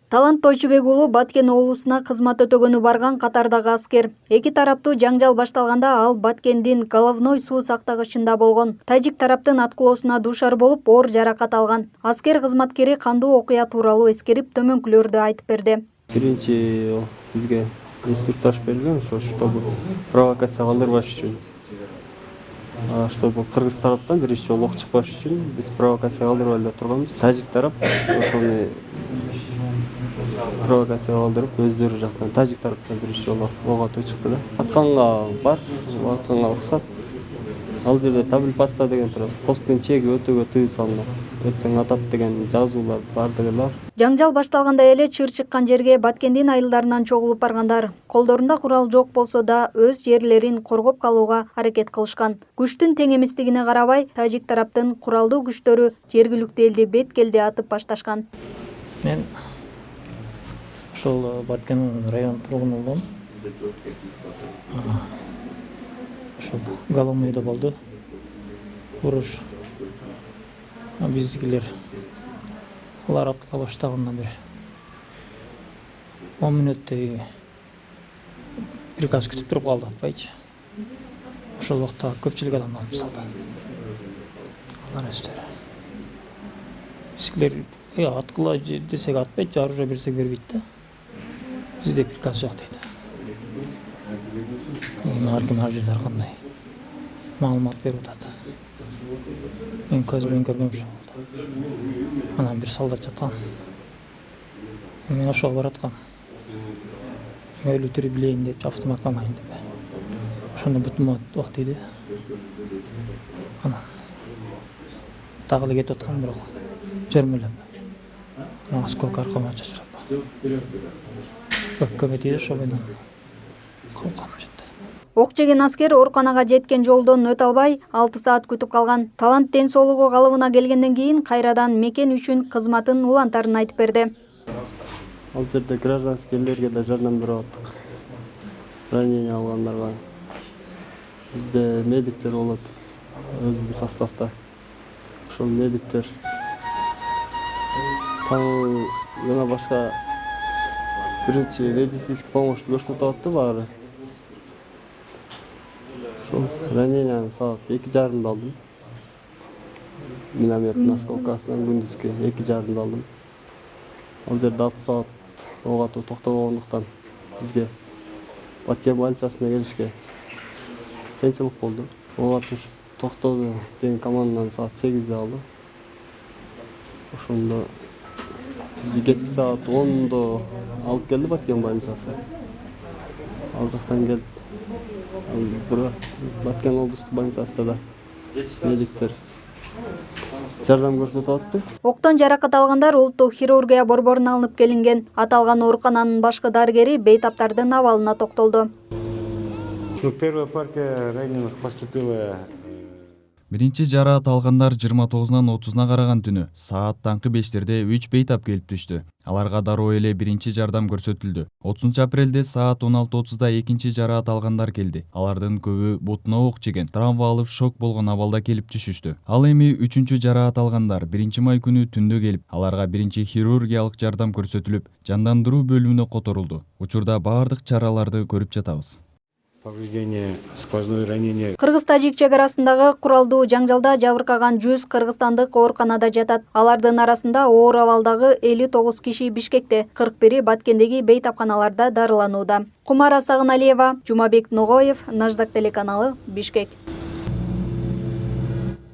Талант Тойчубек уулу Баткен облусуна кызмат өтөгөнү барган катардагы аскер. Эки тараптуу жаңжал башталганда ал Баткендин головной суу сактагычында болгон. Тажик тараптын аткылоосуна дуушар болуп, оор жаракат алган. Аскер кызматкери кандуу окуя тууралуу эскерип, төмөнкүлөрдү айтып берди. Биринчи бизге инструктаж берилген, чтобы провокация калтырбаш үчүн. Чтобы кыргыз тараптан биринчи жолу ок чыкпаш үчүн биз провокация калтырбай эле турганбыз. Тажик тарап ошону провокация калтырып, өздөрү жактан тажик тараптан биринчи жолу ок атуу чыкты да. Атканга бар, атканга уруксат. Ал жерде табель-паста деген турат. Посттун чеги өтүүгө тыюу салынат. Өтсөң атат деген жазуулар бардыгы бар. Жаңжал башталганда эле чыр чыккан жерге Баткендин айылдарынан чогулуп баргандар. Колдорунда курал жок болсо да өз жерлерин коргоп калууга аракет кылышкан. Күчтүн тең эместигине карабай, тажик тараптын куралдуу күчтөрү жергиликтүү элди бет-келди атып башташкан. Мен ошол Баткен район тургуну болдум. Ошол головныйда болду. Уруш. Биздикилер алар атыла баштагандан бери 10 мүнөттөй приказ күтүп туруп калды, атпайчы. Ошол убакта көпчүлүк адам алып салды. Алар өздөрү. Биздикилер аткыла десек атпайт, оружие берсек бербейт да. Бизде приказ жок дейт. Ар ким ар жерде ар кандай маалымат берип атат. Мен көз менен көргөм ошо болду. Анан бир солдат жаткан. Мен ошого бараткам. Өлү тирүү билейин деп, автоматка алайын деп. Ошондо бутума ок тийди. Анан дагы эле кетип аткам, бирок жөрмөлөп. Осколок аркама чачырап. Өпкөмө тийди, ошо менен колком жетти. Ок жеген аскер ооруканага жеткен жолдон өтө албай 6 саат күтүп калган. Талант ден соолугу калыбына келгенден кийин кайрадан мекен үчүн кызматын улантарын айтып берди. Ал жерде гражданскийлерге да жардам берип аттык. Ранение алгандарга. Бизде медиктер болот, өзүбүздүн составда. Ошол медиктер жана башка биринчи медицинский помощь көрсөтүп атты баары. Раненияны саат 2:30-да алдым. Миномет насылкасынан күндүзгү 2:30-да алдым. Ал жерде 6 саат ок атуу токтобогондуктан бизге Баткен больницасына келишке кыйынчылык болду. Ок атуу токтоду деген команданын саат 8-де алды. Ошондо бизди кечки саат 10-до алып келди Баткен больницасы. Ал жактан келип Баткен облустук больницасында да медиктер жардам көрсөтүп атты. Октон жаракат алгандар улуттук хирургия борборуна алынып келинген. Аталган оорукананын башкы дарыгери бейтаптардын абалына токтолду. Первая партия раненых поступила. Биринчи жараат алгандар 29-нан 30-на караган түнү саат таңкы 5-терде 3 бейтап келип түштү. Аларга дароо эле биринчи жардам көрсөтүлдү. 30-апрелде саат 16:30-да экинчи жараат алгандар келди. Алардын көбү бутуна ок жеген, травма алып шок болгон абалда келип түшүштү. Ал эми 3-чү жараат алгандар 1-май күнү түндө келип, аларга биринчи хирургиялык жардам көрсөтүлүп, жандандыруу бөлүмүнө которулду. Учурда баардык чараларды көрүп жатабыз. Повреждение, сквозное ранение. Кыргыз-тажик чек арасындагы куралдуу жаңжалда жабыркаган 100 кыргызстандык ооруканада жатат. Алардын арасында оор абалдагы 59 киши Бишкекте, 41-и Баткендеги бейтапканаларда дарыланууда. Кумара Сагыналиева, Жумабек Ногоев, Наждак телеканалы, Бишкек.